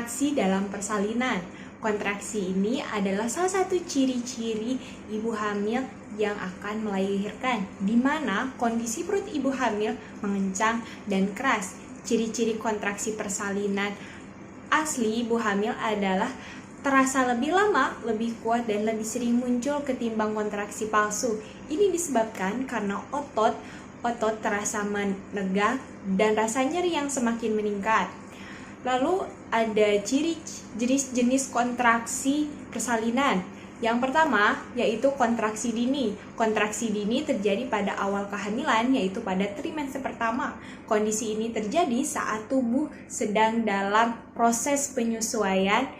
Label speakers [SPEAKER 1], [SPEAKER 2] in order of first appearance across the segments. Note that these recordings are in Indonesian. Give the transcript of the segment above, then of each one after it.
[SPEAKER 1] Kontraksi dalam persalinan. Kontraksi ini adalah salah satu ciri-ciri ibu hamil yang akan melahirkan, di mana kondisi perut ibu hamil mengencang dan keras. Ciri-ciri kontraksi persalinan asli ibu hamil adalah terasa lebih lama, lebih kuat, dan lebih sering muncul ketimbang kontraksi palsu. Ini disebabkan karena otot terasa menegak dan rasa nyeri yang semakin meningkat. Lalu ada ciri jenis kontraksi persalinan. Yang pertama yaitu kontraksi dini. Kontraksi dini terjadi pada awal kehamilan, yaitu pada trimester pertama. Kondisi ini terjadi saat tubuh sedang dalam proses penyesuaian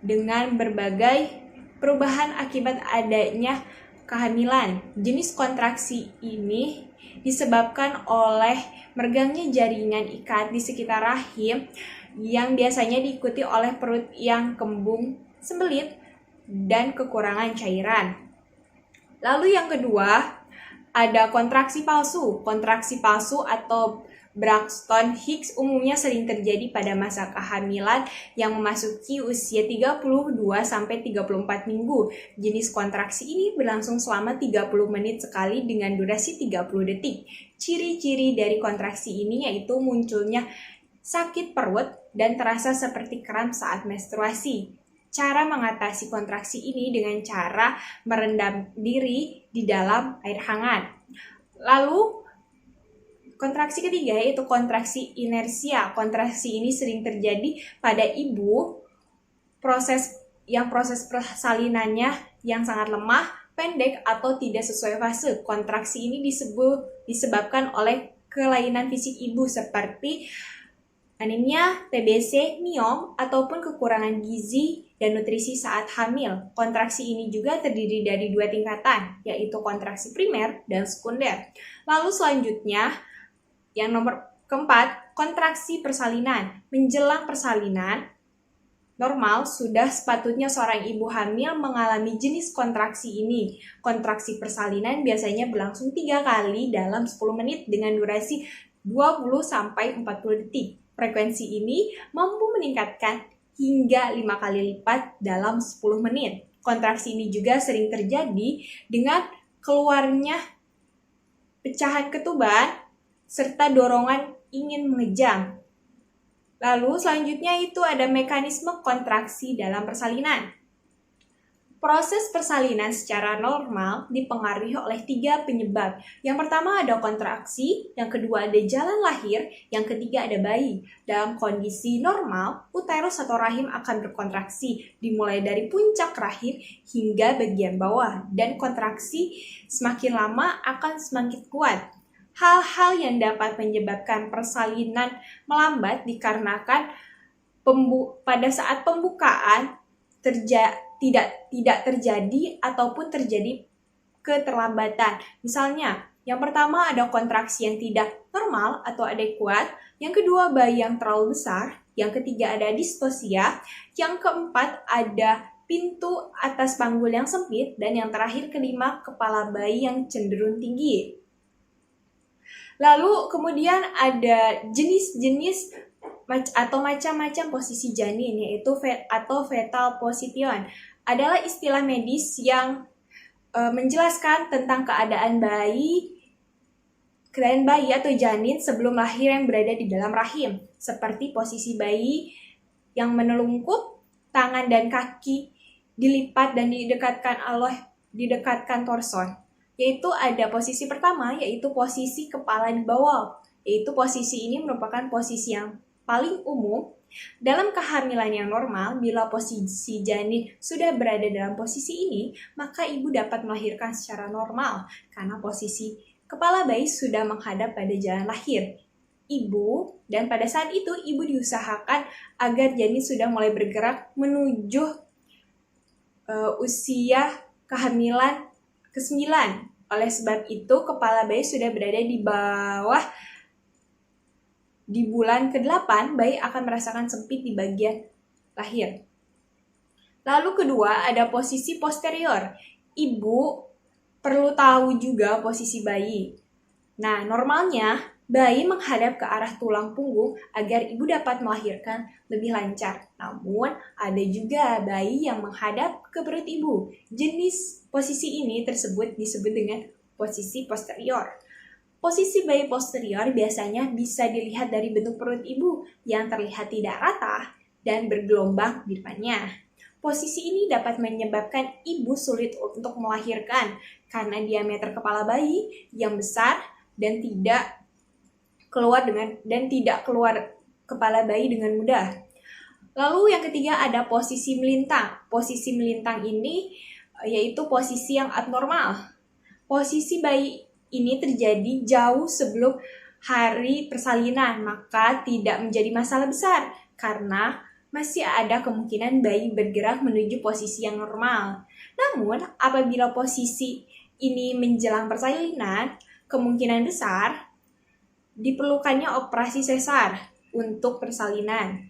[SPEAKER 1] dengan berbagai perubahan akibat adanya kehamilan. Jenis kontraksi ini disebabkan oleh meregangnya jaringan ikat di sekitar rahim yang biasanya diikuti oleh perut yang kembung, sembelit, dan kekurangan cairan. Lalu yang kedua, ada kontraksi palsu. Kontraksi palsu atau Braxton Hicks umumnya sering terjadi pada masa kehamilan yang memasuki usia 32-34 minggu. Jenis kontraksi ini berlangsung selama 30 menit sekali dengan durasi 30 detik. Ciri-ciri dari kontraksi ini yaitu munculnya sakit perut dan terasa seperti kram saat menstruasi. Cara mengatasi kontraksi ini dengan cara merendam diri di dalam air hangat. Lalu kontraksi ketiga yaitu kontraksi inersia. Kontraksi ini sering terjadi pada ibu proses persalinannya yang sangat lemah, pendek, atau tidak sesuai fase. Kontraksi ini disebabkan oleh kelainan fisik ibu seperti anemia, TBC, MIOM, ataupun kekurangan gizi dan nutrisi saat hamil. Kontraksi ini juga terdiri dari 2 tingkatan, yaitu kontraksi primer dan sekunder. Lalu selanjutnya, yang nomor keempat, kontraksi persalinan. Menjelang persalinan normal, sudah sepatutnya seorang ibu hamil mengalami jenis kontraksi ini. Kontraksi persalinan biasanya berlangsung 3 kali dalam 10 menit dengan durasi 20-40 detik. Frekuensi ini mampu meningkatkan hingga 5 kali lipat dalam 10 menit. Kontraksi ini juga sering terjadi dengan keluarnya pecahan ketuban serta dorongan ingin mengejang. Lalu selanjutnya itu ada mekanisme kontraksi dalam persalinan. Proses persalinan secara normal dipengaruhi oleh 3 penyebab. Yang pertama ada kontraksi, yang kedua ada jalan lahir, yang ketiga ada bayi. Dalam kondisi normal, uterus atau rahim akan berkontraksi dimulai dari puncak rahim hingga bagian bawah, dan kontraksi semakin lama akan semakin kuat. Hal-hal yang dapat menyebabkan persalinan melambat dikarenakan pada saat pembukaan tidak terjadi ataupun terjadi keterlambatan. Misalnya, yang pertama ada kontraksi yang tidak normal atau adekuat, yang kedua bayi yang terlalu besar, yang ketiga ada distosia, yang keempat ada pintu atas panggul yang sempit, dan yang terakhir kelima kepala bayi yang cenderung tinggi. Lalu kemudian ada jenis-jenis atau macam-macam posisi janin, yaitu fetal position. Adalah istilah medis yang menjelaskan tentang keadaan bayi atau janin sebelum lahir yang berada di dalam rahim, seperti posisi bayi yang menelungkup, tangan dan kaki dilipat dan didekatkan torso. Yaitu ada posisi pertama, yaitu posisi kepala di bawah. Yaitu posisi ini merupakan posisi yang paling umum dalam kehamilan yang normal. Bila posisi janin sudah berada dalam posisi ini, maka ibu dapat melahirkan secara normal karena posisi kepala bayi sudah menghadap pada jalan lahir ibu, dan pada saat itu ibu diusahakan agar janin sudah mulai bergerak menuju usia kehamilan ke-9. Oleh sebab itu, kepala bayi sudah berada di bawah. Di bulan ke-8, bayi akan merasakan sempit di bagian lahir. Lalu kedua, ada posisi posterior. Ibu perlu tahu juga posisi bayi. Nah, normalnya Bayi menghadap ke arah tulang punggung agar ibu dapat melahirkan lebih lancar. Namun, ada juga bayi yang menghadap ke perut ibu. Jenis posisi ini disebut dengan posisi posterior. Posisi bayi posterior biasanya bisa dilihat dari bentuk perut ibu yang terlihat tidak rata dan bergelombang di depannya. Posisi ini dapat menyebabkan ibu sulit untuk melahirkan karena diameter kepala bayi yang besar dan tidak keluar kepala bayi dengan mudah. Lalu yang ketiga ada posisi melintang. Posisi melintang ini yaitu posisi yang abnormal. Posisi bayi ini terjadi jauh sebelum hari persalinan, maka tidak menjadi masalah besar karena masih ada kemungkinan bayi bergerak menuju posisi yang normal. Namun, apabila posisi ini menjelang persalinan, kemungkinan besar diperlukannya operasi sesar untuk persalinan.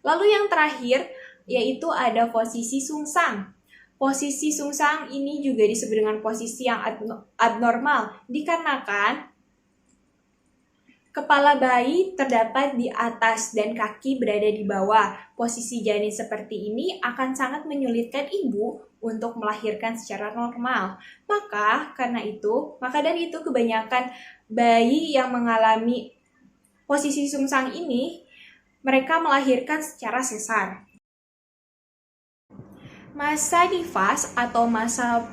[SPEAKER 1] Lalu yang terakhir yaitu ada posisi sungsang. Posisi sungsang ini juga disebut dengan posisi yang abnormal dikarenakan kepala bayi terdapat di atas dan kaki berada di bawah. Posisi janin seperti ini akan sangat menyulitkan ibu untuk melahirkan secara normal. Maka dari itu kebanyakan bayi yang mengalami posisi sungsang ini, mereka melahirkan secara sesar. Masa nifas atau masa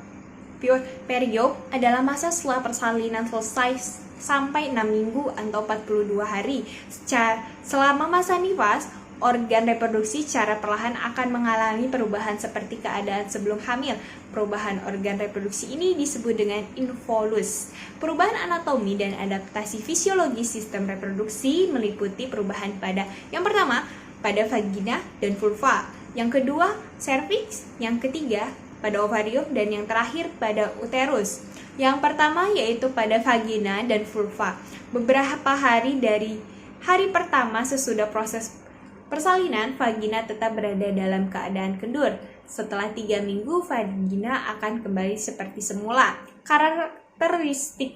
[SPEAKER 1] period adalah masa setelah persalinan selesai sampai 6 minggu atau 42 hari. Selama masa nifas, organ reproduksi secara perlahan akan mengalami perubahan seperti keadaan sebelum hamil. Perubahan organ reproduksi ini disebut dengan involus. Perubahan anatomi dan adaptasi fisiologis sistem reproduksi meliputi perubahan yang pertama, pada vagina dan vulva. Yang kedua, serviks. Yang ketiga, pada ovarium. Dan yang terakhir, pada uterus. Yang pertama yaitu pada vagina dan vulva. Beberapa hari dari hari pertama sesudah proses persalinan, vagina tetap berada dalam keadaan kendur. Setelah 3 minggu, vagina akan kembali seperti semula. Karakteristik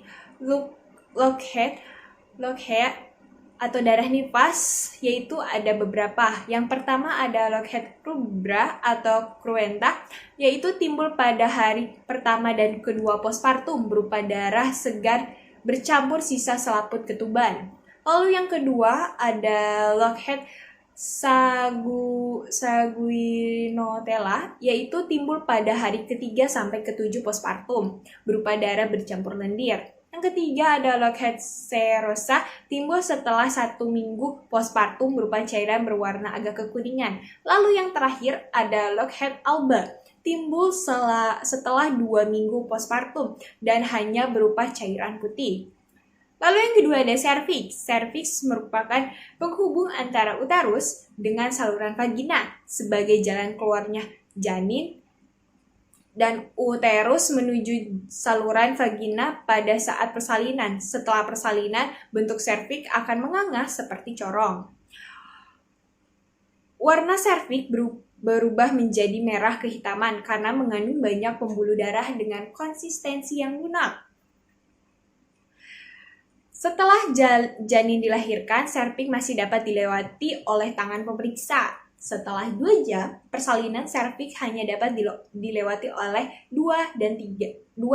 [SPEAKER 1] lockheed atau darah nifas yaitu ada beberapa. Yang pertama ada lockheed rubra atau cruenta, yaitu timbul pada hari pertama dan kedua postpartum berupa darah segar bercampur sisa selaput ketuban. Lalu yang kedua ada lockheed saguinotella, yaitu timbul pada hari ketiga sampai ketujuh postpartum berupa darah bercampur lendir. Yang ketiga ada lockheed serosa, timbul setelah 1 minggu postpartum berupa cairan berwarna agak kekuningan. Lalu yang terakhir ada lockheed alba, timbul setelah 2 minggu postpartum dan hanya berupa cairan putih. Lalu yang kedua ada serviks. Serviks merupakan penghubung antara uterus dengan saluran vagina sebagai jalan keluarnya janin dan uterus menuju saluran vagina pada saat persalinan. Setelah persalinan, bentuk serviks akan menganga seperti corong. Warna serviks berubah menjadi merah kehitaman karena mengandung banyak pembuluh darah dengan konsistensi yang lunak. Setelah janin dilahirkan, serviks masih dapat dilewati oleh tangan pemeriksa. Setelah 2 jam, persalinan serviks hanya dapat dilewati oleh 2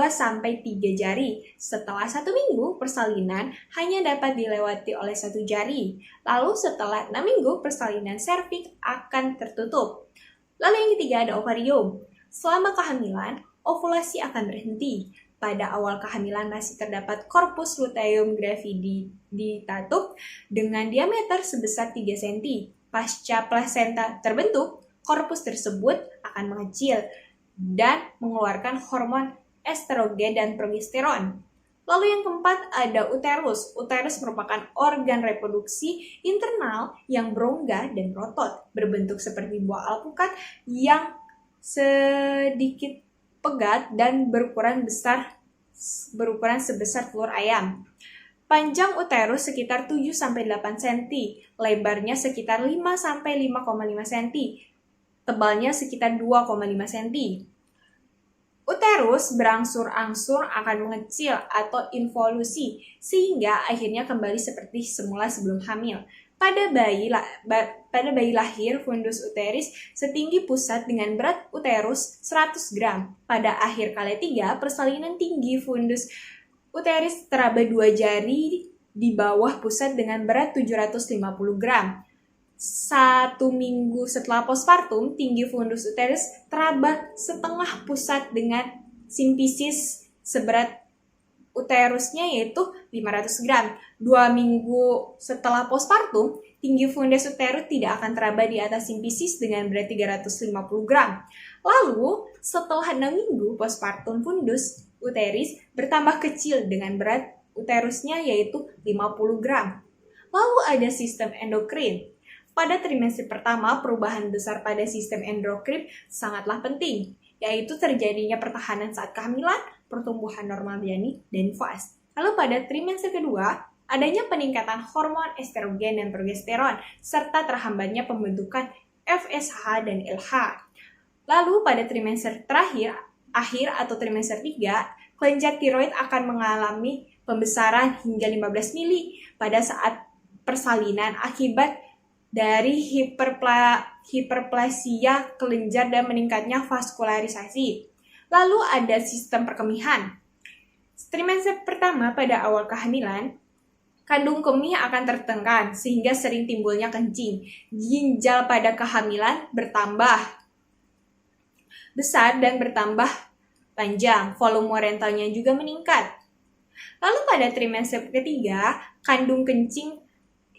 [SPEAKER 1] sampai 3 jari. Setelah 1 minggu, persalinan hanya dapat dilewati oleh 1 jari. Lalu setelah 6 minggu, persalinan serviks akan tertutup. Lalu yang ketiga ada ovarium. Selama kehamilan, ovulasi akan berhenti. Pada awal kehamilan masih terdapat korpus luteum gravidatum dengan diameter sebesar 3 cm. Pasca plasenta terbentuk, korpus tersebut akan mengecil dan mengeluarkan hormon estrogen dan progesteron. Lalu yang keempat ada uterus. Uterus merupakan organ reproduksi internal yang berongga dan berotot, berbentuk seperti buah alpukat yang sedikit pegat dan berukuran sebesar telur ayam. Panjang uterus sekitar 7-8 cm, lebarnya sekitar 5-5,5 cm, tebalnya sekitar 2,5 cm. Uterus berangsur-angsur akan mengecil atau involusi, sehingga akhirnya kembali seperti semula sebelum hamil. Pada bayi lahir, fundus uteris setinggi pusat dengan berat uterus 100 gram. Pada akhir kala 3, persalinan tinggi fundus uteris teraba 2 jari di bawah pusat dengan berat 750 gram. 1 minggu setelah postpartum, tinggi fundus uterus teraba setengah pusat dengan simpisis seberat uterusnya yaitu 500 gram. 2 minggu setelah postpartum, tinggi fundus uterus tidak akan teraba di atas simpisis dengan berat 350 gram. Lalu, setelah 6 minggu postpartum, fundus uteris bertambah kecil dengan berat uterusnya yaitu 50 gram. Lalu ada sistem endokrin. Pada trimester pertama, perubahan besar pada sistem endokrin sangatlah penting, yaitu terjadinya pertahanan saat kehamilan, pertumbuhan normal janin, dan nifas. Lalu pada trimester kedua, adanya peningkatan hormon estrogen dan progesteron, serta terhambatnya pembentukan FSH dan LH. Lalu pada trimester akhir atau trimester 3, kelenjar tiroid akan mengalami pembesaran hingga 15 mili pada saat persalinan akibat dari hiperplasia kelenjar dan meningkatnya vaskularisasi. Lalu ada sistem perkemihan. Trimester pertama pada awal kehamilan, kandung kemih akan tertekan sehingga sering timbulnya kencing. Ginjal pada kehamilan bertambah besar dan bertambah panjang. Volume rentalnya juga meningkat. Lalu pada trimester ketiga, kandung kencing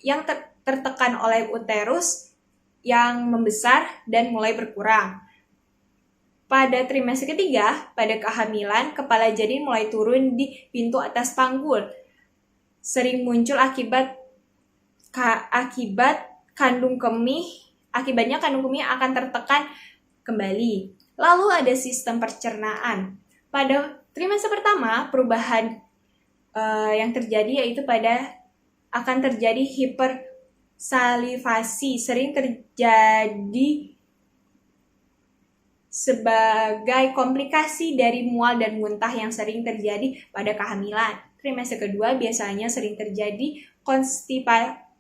[SPEAKER 1] yang tertekan oleh uterus yang membesar dan mulai berkurang. Pada trimester ketiga, pada kehamilan, kepala janin mulai turun di pintu atas panggul. Sering muncul akibatnya kandung kemih akan tertekan kembali. Lalu ada sistem pencernaan. Pada trimester pertama, perubahan yang terjadi yaitu akan terjadi hipersalivasi, sering terjadi sebagai komplikasi dari mual dan muntah yang sering terjadi pada kehamilan. Trimester kedua biasanya sering terjadi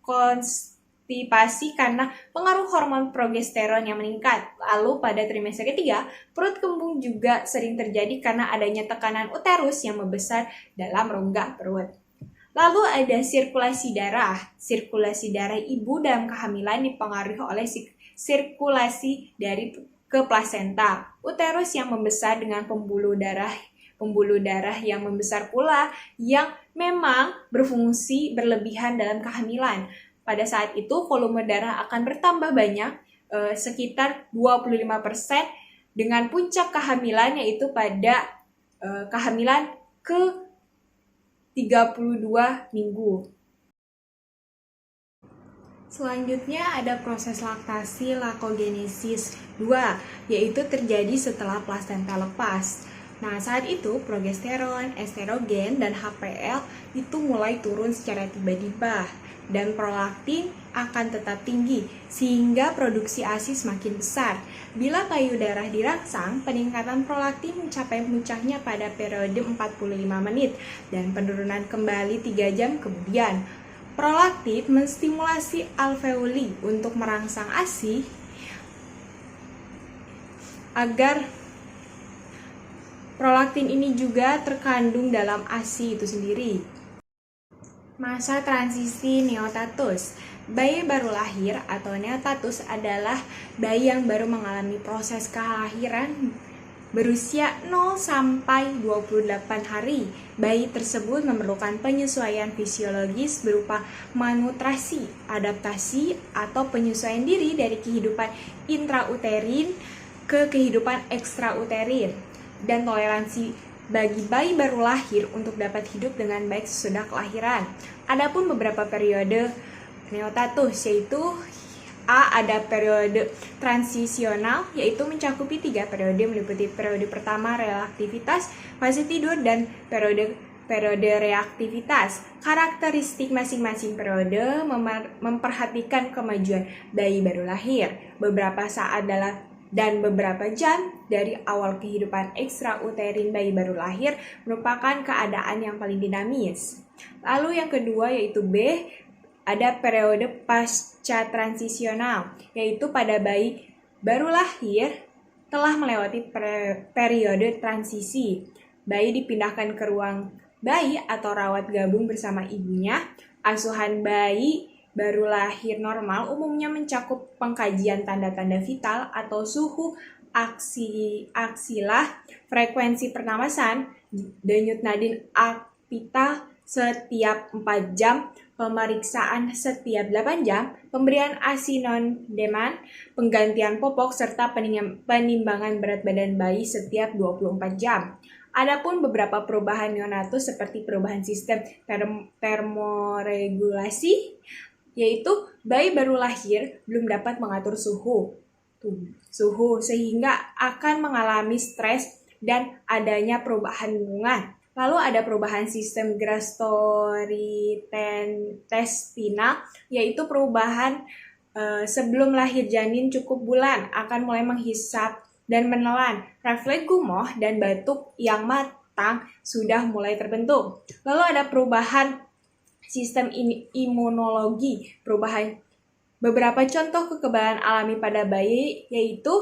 [SPEAKER 1] konstipasi karena pengaruh hormon progesteron yang meningkat. Lalu pada trimester ketiga, perut kembung juga sering terjadi karena adanya tekanan uterus yang membesar dalam rongga perut. Lalu ada sirkulasi darah. Sirkulasi darah ibu dalam kehamilan dipengaruhi oleh sirkulasi dari ke plasenta. Uterus yang membesar dengan pembuluh darah yang membesar pula yang memang berfungsi berlebihan dalam kehamilan. Pada saat itu volume darah akan bertambah banyak, sekitar 25% dengan puncak kehamilan yaitu pada kehamilan ke 32 minggu. Selanjutnya ada proses laktasi lakogenesis 2, yaitu terjadi setelah plasenta lepas. Nah, saat itu progesteron, estrogen, dan HPL itu mulai turun secara tiba-tiba dan prolaktin akan tetap tinggi sehingga produksi ASI semakin besar. Bila payudara dirangsang, peningkatan prolaktin mencapai puncaknya pada periode 45 menit dan penurunan kembali 3 jam kemudian. Prolaktin menstimulasi alveoli untuk merangsang ASI agar prolaktin ini juga terkandung dalam ASI itu sendiri. Masa transisi neotatus. Bayi baru lahir atau neotatus adalah bayi yang baru mengalami proses kelahiran berusia 0 sampai 28 hari. Bayi tersebut memerlukan penyesuaian fisiologis berupa malnutrisi, adaptasi, atau penyesuaian diri dari kehidupan intrauterin ke kehidupan ekstrauterin, dan toleransi bagi bayi baru lahir untuk dapat hidup dengan baik sesudah kelahiran. Adapun beberapa periode neotatus, yaitu ada periode transisional, yaitu mencakupi 3 periode meliputi periode pertama reaktivitas, fase tidur, dan periode reaktivitas. Karakteristik masing-masing periode memperhatikan kemajuan bayi baru lahir, beberapa saat dan beberapa jam dari awal kehidupan ekstrauterin bayi baru lahir merupakan keadaan yang paling dinamis. Lalu yang kedua yaitu B, ada periode pasca transisional, yaitu pada bayi baru lahir telah melewati periode transisi. Bayi dipindahkan ke ruang bayi atau rawat gabung bersama ibunya. Asuhan bayi baru lahir normal umumnya mencakup pengkajian tanda-tanda vital atau suhu aksilah, frekuensi pernapasan, denyut nadi apital setiap 4 jam, pemeriksaan setiap 8 jam, pemberian ASI non-demand, penggantian popok, serta penimbangan berat badan bayi setiap 24 jam. Adapun beberapa perubahan neonatus seperti perubahan sistem termoregulasi, yaitu bayi baru lahir belum dapat mengatur suhu sehingga akan mengalami stres dan adanya perubahan lingkungan. Lalu ada perubahan sistem gastrointestinal, yaitu perubahan sebelum lahir janin cukup bulan akan mulai menghisap dan menelan. Refleks gumoh dan batuk yang matang sudah mulai terbentuk. Lalu ada perubahan sistem imunologi, beberapa contoh kekebalan alami pada bayi yaitu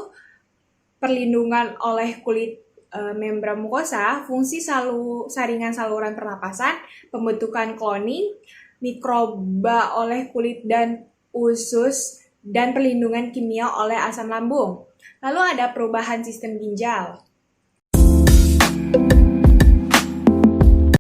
[SPEAKER 1] perlindungan oleh kulit membran mukosa, fungsi saringan saluran pernapasan, pembentukan kloning, mikroba oleh kulit dan usus, dan perlindungan kimia oleh asam lambung. Lalu ada perubahan sistem ginjal.